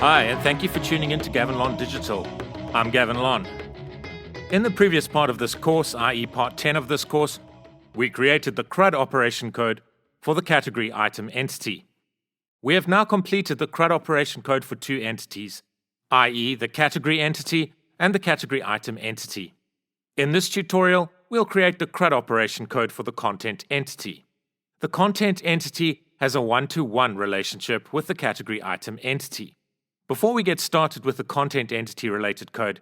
Hi, and thank you for tuning in to Gavin Lon Digital. I'm Gavin Lon. In the previous part of this course, i.e. part 10 of this course, we created the CRUD operation code for the category item entity. We have now completed the CRUD operation code for two entities, i.e. the category entity and the category item entity. In this tutorial, we'll create the CRUD operation code for the content entity. The content entity has a one-to-one relationship with the category item entity. Before we get started with the content entity related code,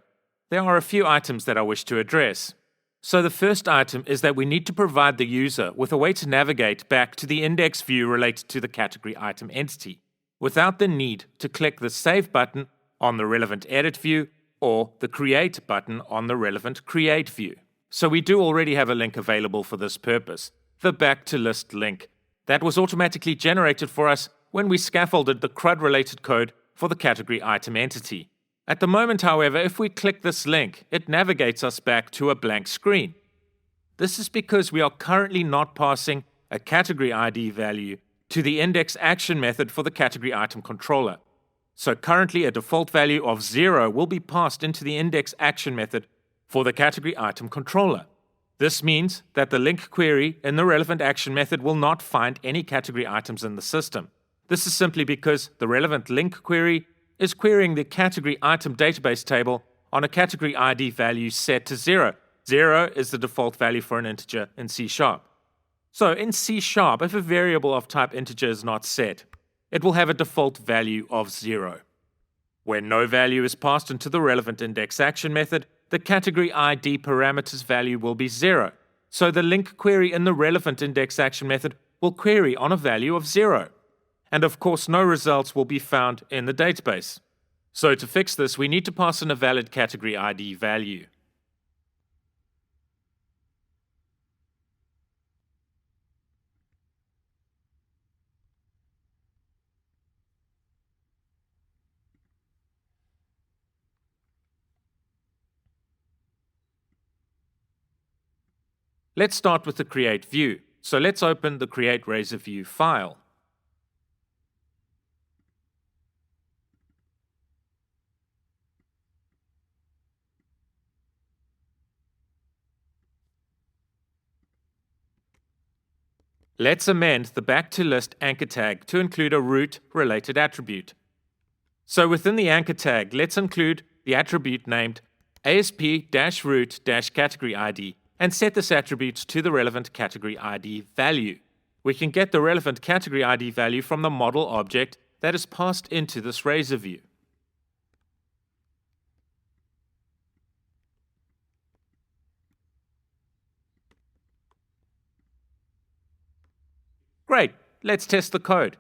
there are a few items that I wish to address. So the first item is that we need to provide the user with a way to navigate back to the index view related to the category item entity, without the need to click the Save button on the relevant Edit view or the Create button on the relevant Create view. So we do already have a link available for this purpose, the Back to List link, that was automatically generated for us when we scaffolded the CRUD-related code for the category item entity. At the moment, however, if we click this link, it navigates us back to a blank screen. This is because we are currently not passing a category ID value to the index action method for the category item controller. So currently a default value of 0 will be passed into the index action method for the category item controller. This means that the link query in the relevant action method will not find any category items in the system. This is simply because the relevant link query is querying the category item database table on a category ID value set to 0. 0 is the default value for an integer in C#. So in C#, if a variable of type integer is not set, it will have a default value of 0. When no value is passed into the relevant index action method, the category ID parameters value will be 0. So the link query in the relevant index action method will query on a value of 0. And of course, no results will be found in the database. So to fix this, we need to pass in a valid category ID value. Let's start with the Create view. So let's open the Create Razor View file. Let's amend the back to list anchor tag to include a root related attribute. So within the anchor tag, let's include the attribute named ASP-root-category ID and set this attribute to the relevant category ID value. We can get the relevant category ID value from the model object that is passed into this Razor view. Great, let's test the code.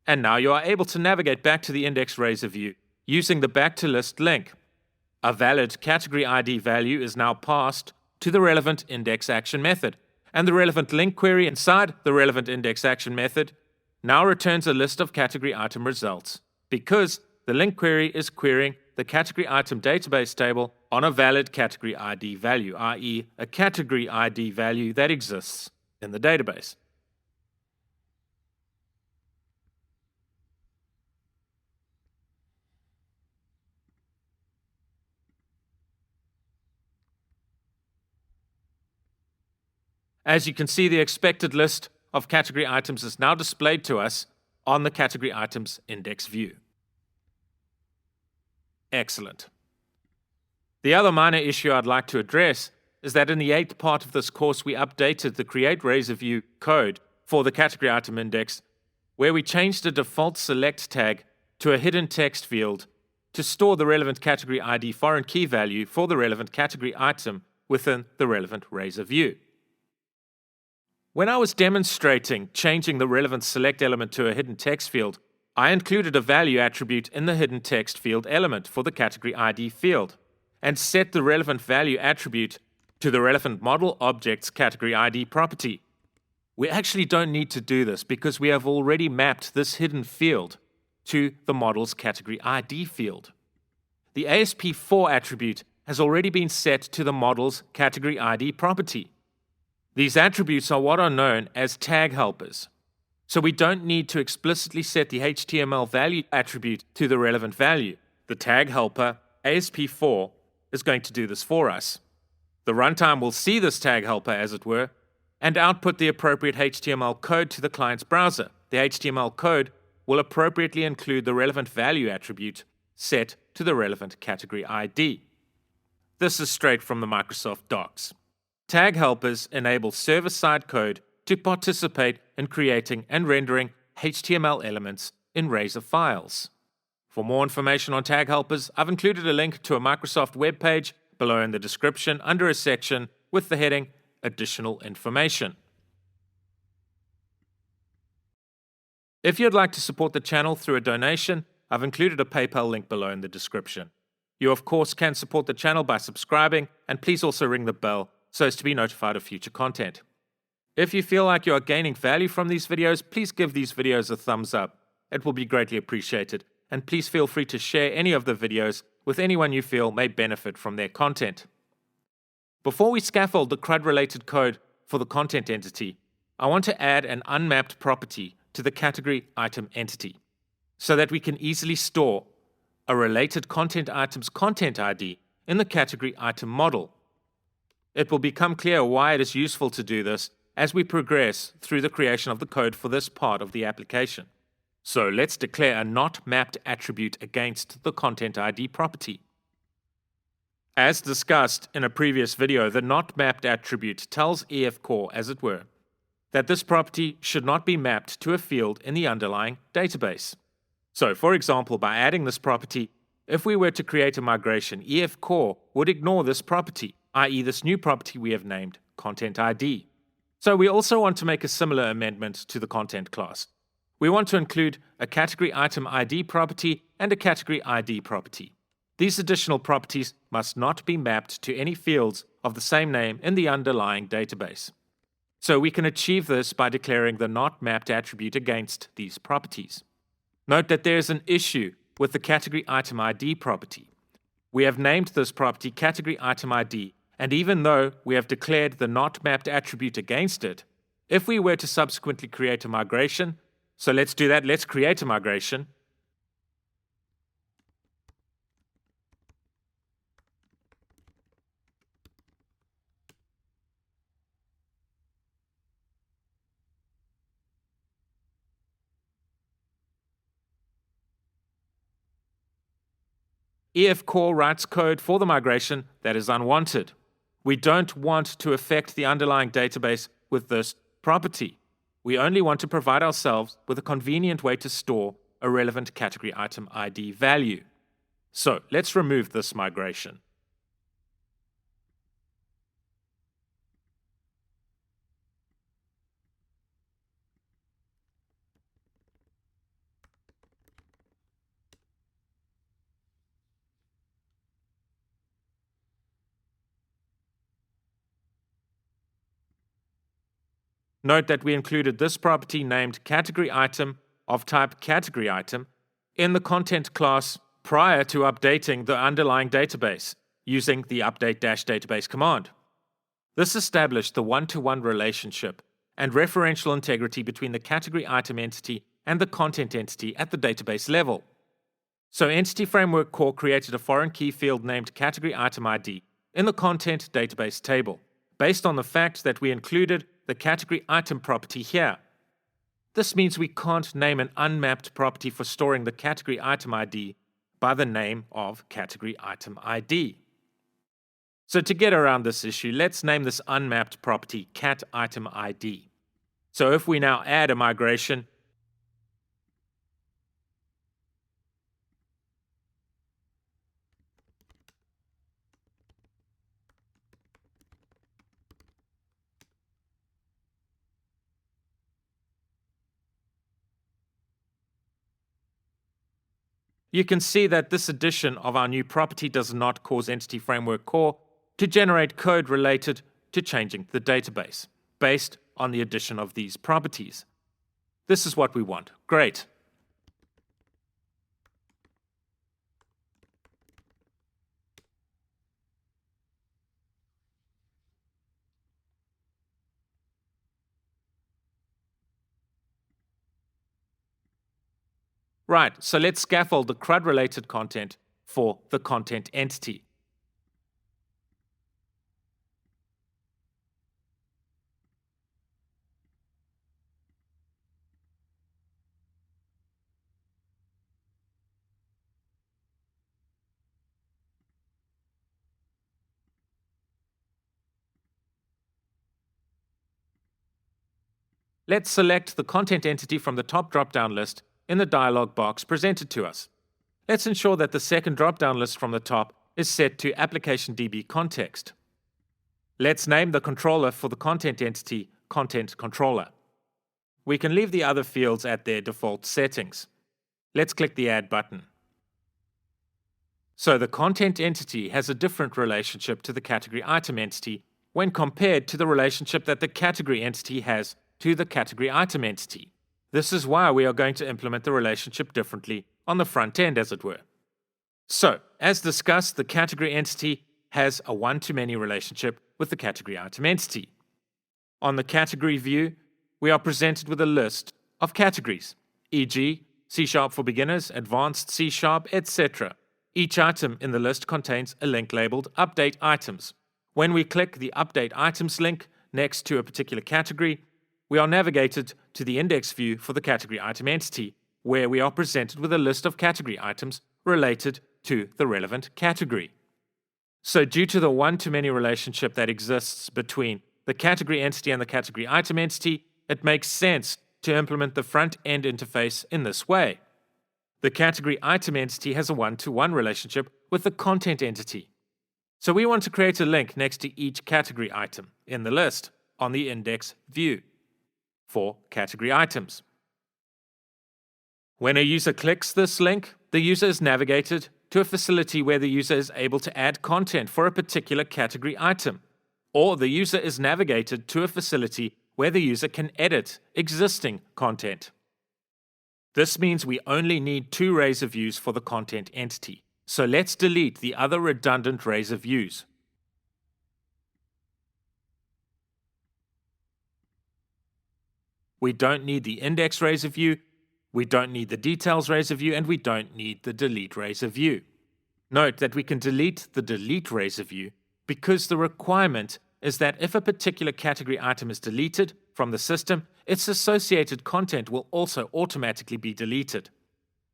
And now you are able to navigate back to the index Razor view using the back to list link. A valid category ID value is now passed to the relevant index action method, and the relevant link query inside the relevant index action method now returns a list of category item results, because the link query is querying the category item database table on a valid category ID value, i.e. a category ID value that exists in the database. As you can see, the expected list of category items is now displayed to us on the category items index view. Excellent. The other minor issue I'd like to address is that in the 8th part of this course, we updated the Create Razor View code for the category item index, where we changed the default select tag to a hidden text field to store the relevant category ID foreign key value for the relevant category item within the relevant Razor view. When I was demonstrating changing the relevant select element to a hidden text field, I included a value attribute in the hidden text field element for the category ID field, and set the relevant value attribute to the relevant model object's category ID property. We actually don't need to do this because we have already mapped this hidden field to the model's category ID field. The ASP4 attribute has already been set to the model's category ID property. These attributes are what are known as tag helpers. So we don't need to explicitly set the HTML value attribute to the relevant value. The tag helper, ASP4, is going to do this for us. The runtime will see this tag helper, as it were, and output the appropriate HTML code to the client's browser. The HTML code will appropriately include the relevant value attribute set to the relevant category ID. This is straight from the Microsoft Docs. Tag helpers enable server-side code to participate in creating and rendering HTML elements in Razor files. For more information on tag helpers, I've included a link to a Microsoft web page below in the description under a section with the heading Additional Information. If you'd like to support the channel through a donation, I've included a PayPal link below in the description. You, of course, can support the channel by subscribing, and please also ring the bell so as to be notified of future content. If you feel like you are gaining value from these videos, please give these videos a thumbs up. It will be greatly appreciated, and please feel free to share any of the videos with anyone you feel may benefit from their content. Before we scaffold the CRUD-related code for the content entity, I want to add an unmapped property to the category item entity, so that we can easily store a related content item's content ID in the category item model. It will become clear why it is useful to do this as we progress through the creation of the code for this part of the application. So let's declare a not mapped attribute against the content ID property. As discussed in a previous video, the not mapped attribute tells EF Core, as it were, that this property should not be mapped to a field in the underlying database. So, for example, by adding this property, if we were to create a migration, EF Core would ignore this property, i.e. this new property we have named Content ID. So we also want to make a similar amendment to the content class. We want to include a category item ID property and a category ID property. These additional properties must not be mapped to any fields of the same name in the underlying database. So we can achieve this by declaring the not mapped attribute against these properties. Note that there is an issue with the category item ID property. We have named this property category item ID, and even though we have declared the not mapped attribute against it, if we were to subsequently create a migration, so let's do that, let's create a migration. EF Core writes code for the migration that is unwanted. We don't want to affect the underlying database with this property. We only want to provide ourselves with a convenient way to store a relevant category item ID value. So let's remove this migration. Note that we included this property named category item of type category item in the content class prior to updating the underlying database using the update-database command. This established the one-to-one relationship and referential integrity between the category item entity and the content entity at the database level. So Entity Framework Core created a foreign key field named category item ID in the content database table, based on the fact that we included the category item property here. This means we can't name an unmapped property for storing the category item ID by the name of category item ID. So to get around this issue, let's name this unmapped property cat item ID. So if we now add a migration, you can see that this addition of our new property does not cause Entity Framework Core to generate code related to changing the database, based on the addition of these properties. This is what we want. Great. Right, so let's scaffold the CRUD-related content for the content entity. Let's select the content entity from the top drop-down list in the dialog box presented to us. Let's ensure that the second drop-down list from the top is set to Application DB Context. Let's name the controller for the content entity Content Controller. We can leave the other fields at their default settings. Let's click the Add button. So the content entity has a different relationship to the category item entity when compared to the relationship that the category entity has to the category item entity. This is why we are going to implement the relationship differently on the front end, as it were. So, as discussed, the category entity has a one-to-many relationship with the category item entity. On the category view, we are presented with a list of categories, e.g., C# for beginners, advanced C#, etc. Each item in the list contains a link labeled Update Items. When we click the Update Items link next to a particular category, we are navigated to the index view for the category item entity, where we are presented with a list of category items related to the relevant category. So due to the one-to-many relationship that exists between the category entity and the category item entity, it makes sense to implement the front-end interface in this way. The category item entity has a one-to-one relationship with the content entity. So we want to create a link next to each category item in the list on the index view for category items. When a user clicks this link, the user is navigated to a facility where the user is able to add content for a particular category item, or the user is navigated to a facility where the user can edit existing content. This means we only need 2 razor views for the content entity, so let's delete the other redundant razor views. We don't need the index razor view, we don't need the details razor view, and we don't need the delete razor view. Note that we can delete the delete razor view because the requirement is that if a particular category item is deleted from the system, its associated content will also automatically be deleted.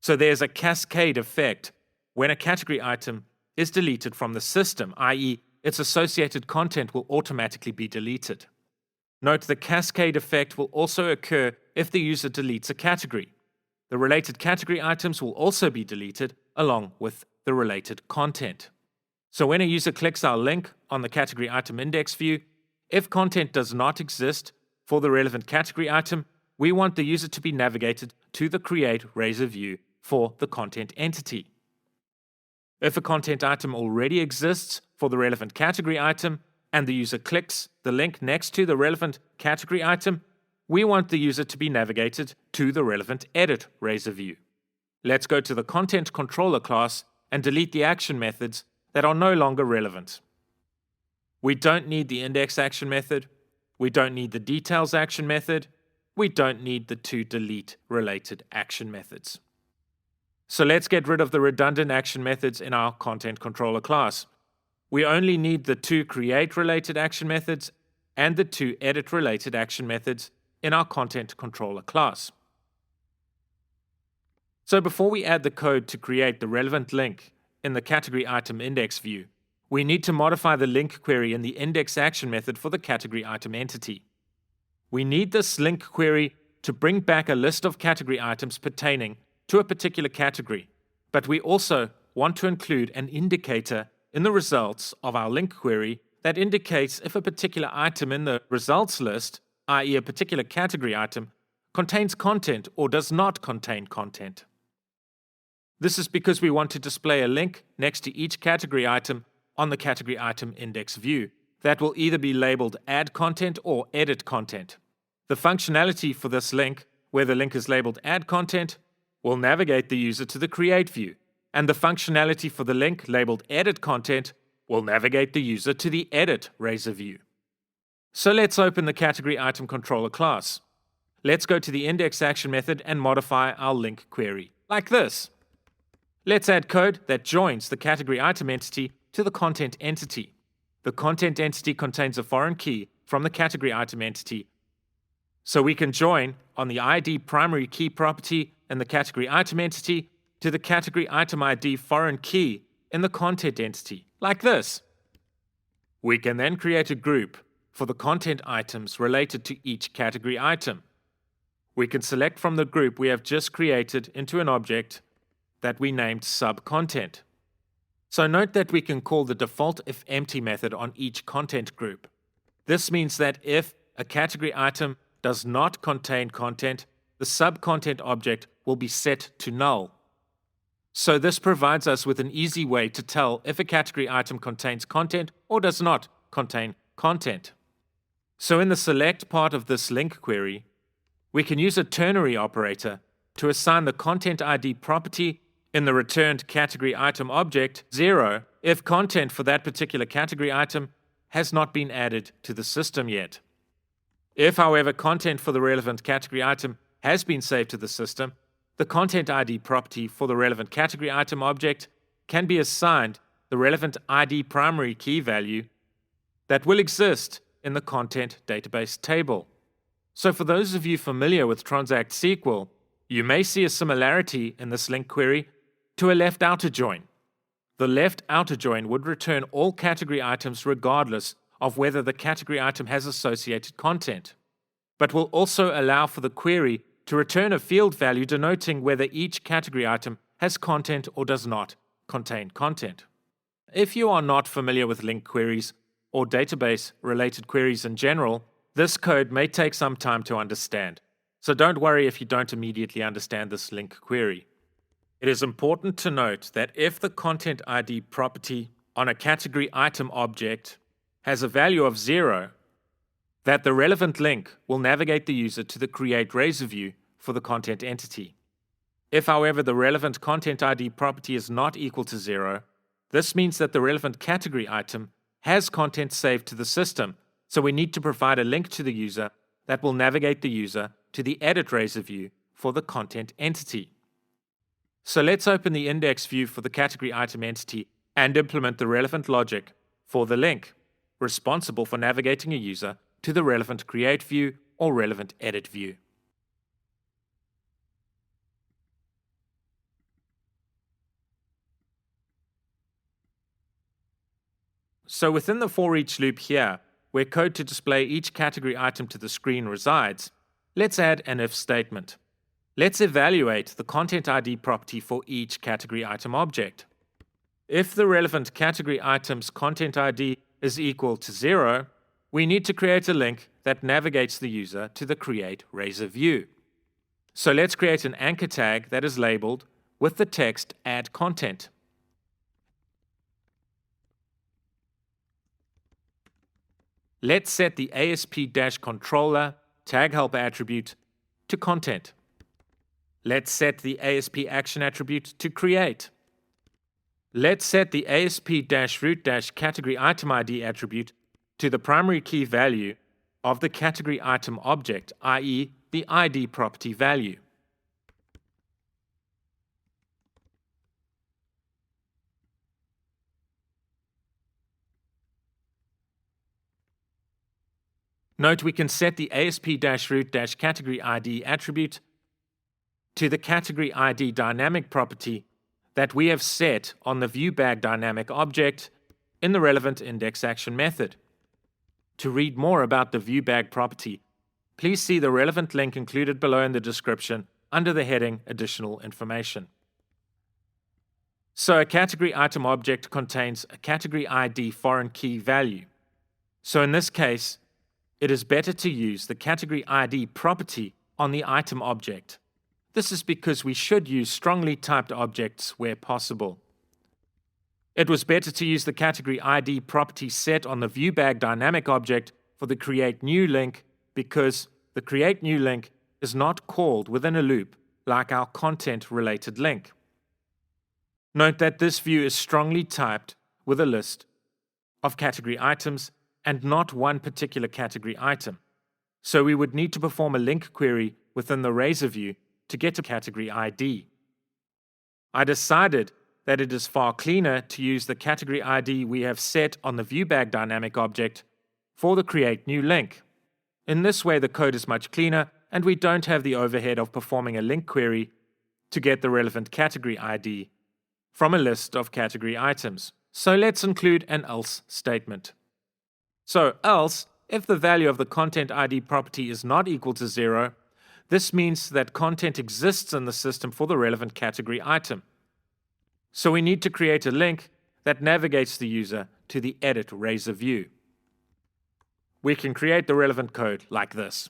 So there's a cascade effect when a category item is deleted from the system, i.e., its associated content will automatically be deleted. Note the cascade effect will also occur if the user deletes a category. The related category items will also be deleted along with the related content. So when a user clicks our link on the category item index view, if content does not exist for the relevant category item, we want the user to be navigated to the Create Razor view for the content entity. If a content item already exists for the relevant category item, and the user clicks the link next to the relevant category item, we want the user to be navigated to the relevant Edit Razor view. Let's go to the Content Controller class and delete the action methods that are no longer relevant. We don't need the index action method, we don't need the details action method, we don't need the 2 delete related action methods. So let's get rid of the redundant action methods in our Content Controller class. We only need the 2 create-related action methods and the 2 edit-related action methods in our Content Controller class. So before we add the code to create the relevant link in the category item index view, we need to modify the link query in the index action method for the category item entity. We need this link query to bring back a list of category items pertaining to a particular category, but we also want to include an indicator in the results of our link query that indicates if a particular item in the results list, i.e. a particular category item, contains content or does not contain content. This is because we want to display a link next to each category item on the category item index view that will either be labeled Add Content or Edit Content. The functionality for this link, where the link is labeled Add Content, will navigate the user to the Create view, and the functionality for the link labeled Edit Content will navigate the user to the Edit Razor view. So let's open the category item controller class. Let's go to the index action method and modify our link query, like this. Let's add code that joins the category item entity to the content entity. The content entity contains a foreign key from the category item entity, so we can join on the ID primary key property in the category item entity to the category item ID foreign key in the content entity, like this. We can then create a group for the content items related to each category item. We can select from the group we have just created into an object that we named subcontent. So note that we can call the default ifEmpty method on each content group. This means that if a category item does not contain content, the subcontent object will be set to null. So this provides us with an easy way to tell if a category item contains content or does not contain content. So in the select part of this link query, we can use a ternary operator to assign the content ID property in the returned category item object 0 if content for that particular category item has not been added to the system yet. If, however, content for the relevant category item has been saved to the system, the content ID property for the relevant category item object can be assigned the relevant ID primary key value that will exist in the content database table. So for those of you familiar with Transact SQL, you may see a similarity in this link query to a left outer join. The left outer join would return all category items regardless of whether the category item has associated content, but will also allow for the query to return a field value denoting whether each category item has content or does not contain content. If you are not familiar with link queries or database-related queries in general, this code may take some time to understand, so don't worry if you don't immediately understand this link query. It is important to note that if the content ID property on a category item object has a value of 0, that the relevant link will navigate the user to the Create Razor view for the content entity. If, however, the relevant content ID property is not equal to 0, this means that the relevant category item has content saved to the system, so we need to provide a link to the user that will navigate the user to the Edit Razor view for the content entity. So let's open the index view for the category item entity and implement the relevant logic for the link, responsible for navigating a user to the relevant Create view or relevant Edit view. So within the for each loop here, where code to display each category item to the screen resides, let's add an if statement. Let's evaluate the content ID property for each category item object. If the relevant category item's content ID is equal to 0, we need to create a link that navigates the user to the Create Razor view. So let's create an anchor tag that is labeled with the text Add Content. Let's set the ASP-controller tag helper attribute to content. Let's set the ASP action attribute to create. Let's set the ASP-root-category item ID attribute to the primary key value of the category item object, i.e. the ID property value. Note we can set the ASP-root-category ID attribute to the category ID dynamic property that we have set on the ViewBag dynamic object in the relevant index action method. To read more about the ViewBag property, please see the relevant link included below in the description under the heading Additional Information. So a category item object contains a category ID foreign key value. So in this case, it is better to use the category ID property on the item object. This is because we should use strongly typed objects where possible. It was better to use the category ID property set on the ViewBag dynamic object for the createNew link because the createNew link is not called within a loop like our content-related link. Note that this view is strongly typed with a list of category items and not one particular category item. So we would need to perform a link query within the Razor view to get a category ID. I decided that it is far cleaner to use the category ID we have set on the ViewBag dynamic object for the createNew link. In this way, the code is much cleaner and we don't have the overhead of performing a link query to get the relevant category ID from a list of category items. So let's include an else statement. So else, if the value of the content ID property is not equal to 0, this means that content exists in the system for the relevant category item. So we need to create a link that navigates the user to the Edit Razor view. We can create the relevant code like this.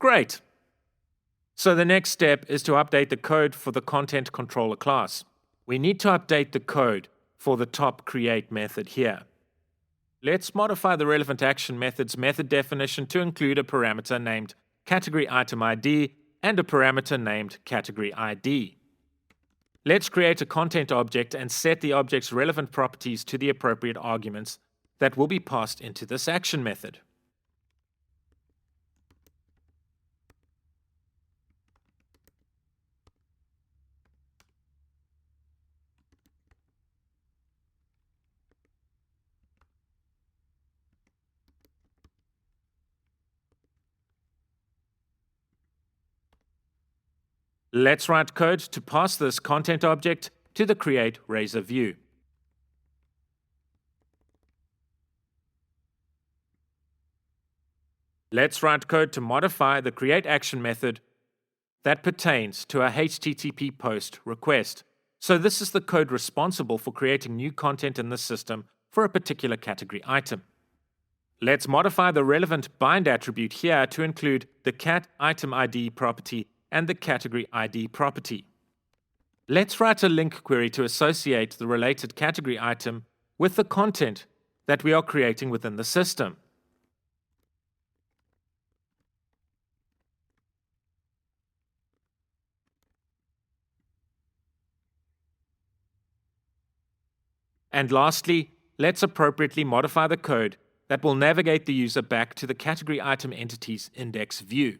Great! So the next step is to update the code for the content controller class. We need to update the code for the top create method here. Let's modify the relevant action method's method definition to include a parameter named category item ID and a parameter named category ID. Let's create a content object and set the object's relevant properties to the appropriate arguments that will be passed into this action method. Let's write code to pass this content object to the Create Razor view. Let's write code to modify the create action method that pertains to a HTTP post request. So this is the code responsible for creating new content in the system for a particular category item. Let's modify the relevant bind attribute here to include the cat item ID property and the category ID property. Let's write a link query to associate the related category item with the content that we are creating within the system. And lastly, let's appropriately modify the code that will navigate the user back to the category item entity's index view.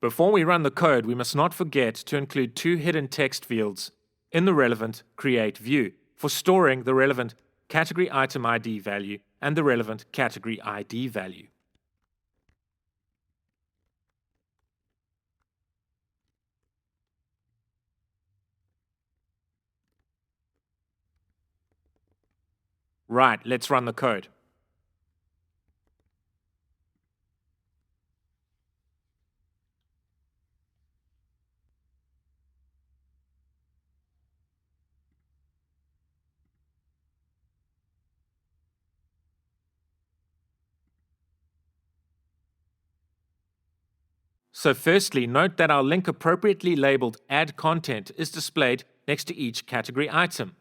Before we run the code, we must not forget to include two hidden text fields in the relevant Create view for storing the relevant category item ID value and the relevant category ID value. Right, let's run the code. So firstly, note that our link appropriately labeled Add Content is displayed next to each category item.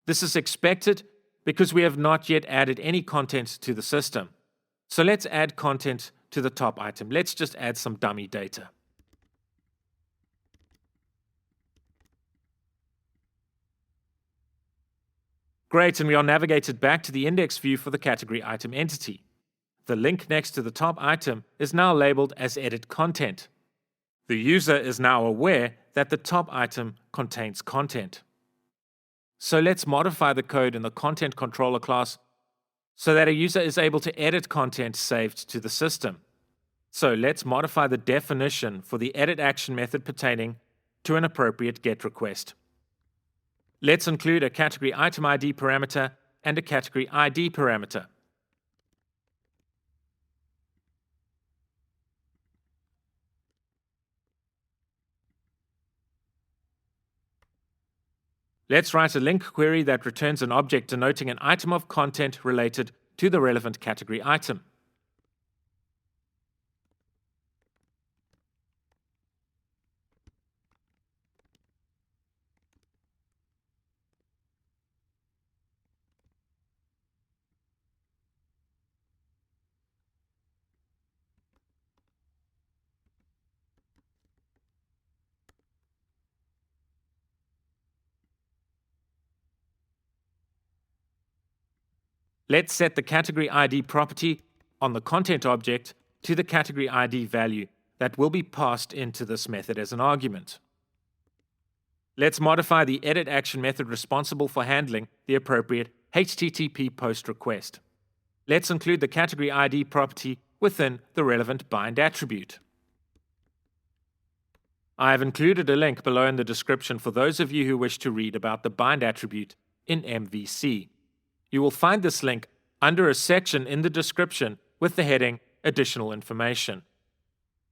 This is expected because we have not yet added any content to the system. So let's add content to the top item. Let's just add some dummy data. Great, and we are navigated back to the index view for the category item entity. The link next to the top item is now labeled as Edit Content. The user is now aware that the top item contains content. So let's modify the code in the Content Controller class so that a user is able to edit content saved to the system. So let's modify the definition for the edit action method pertaining to an appropriate GET request. Let's include a category item ID parameter and a category ID parameter. Let's write a link query that returns an object denoting an item of content related to the relevant category item. Let's set the category ID property on the content object to the category ID value that will be passed into this method as an argument. Let's modify the edit action method responsible for handling the appropriate HTTP post request. Let's include the category ID property within the relevant bind attribute. I have included a link below in the description for those of you who wish to read about the bind attribute in MVC. You will find this link under a section in the description with the heading Additional Information.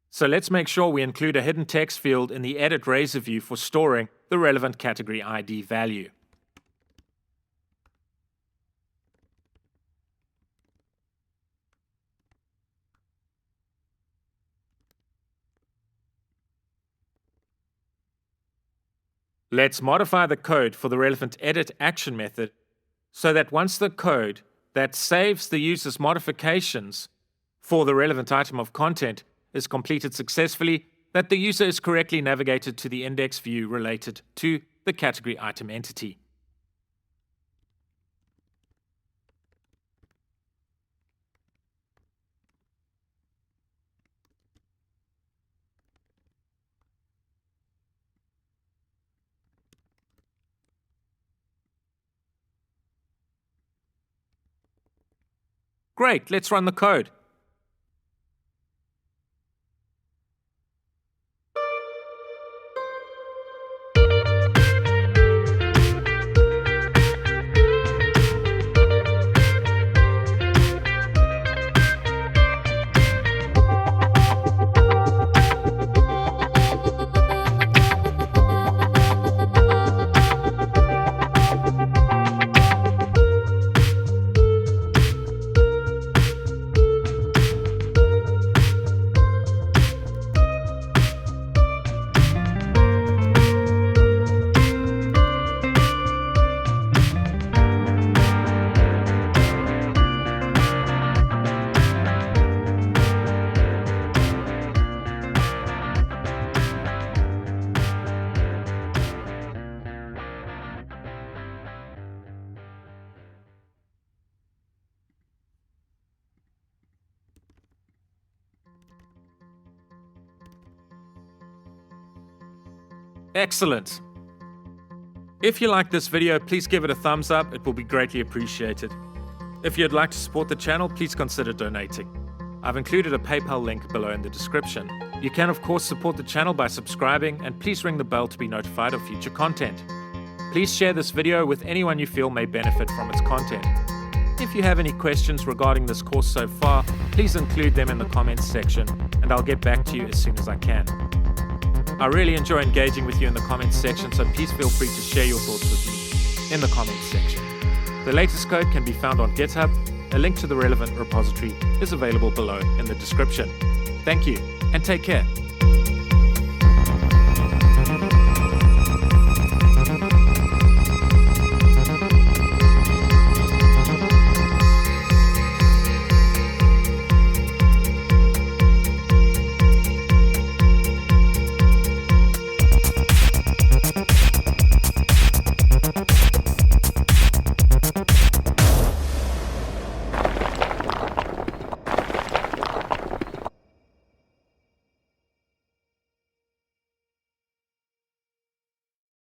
So let's make sure we include a hidden text field in the Edit Razor view for storing the relevant category ID value. Let's modify the code for the relevant edit action method so that once the code that saves the user's modifications for the relevant item of content is completed successfully, that the user is correctly navigated to the index view related to the category item entity. Great, let's run the code. Excellent! If you like this video, please give it a thumbs up. It will be greatly appreciated. If you'd like to support the channel, please consider donating. I've included a PayPal link below in the description. You can of course support the channel by subscribing, and please ring the bell to be notified of future content. Please share this video with anyone you feel may benefit from its content. If you have any questions regarding this course so far, please include them in the comments section, and I'll get back to you as soon as I can. I really enjoy engaging with you in the comments section, so please feel free to share your thoughts with me in the comments section. The latest code can be found on GitHub. A link to the relevant repository is available below in the description. Thank you, and take care.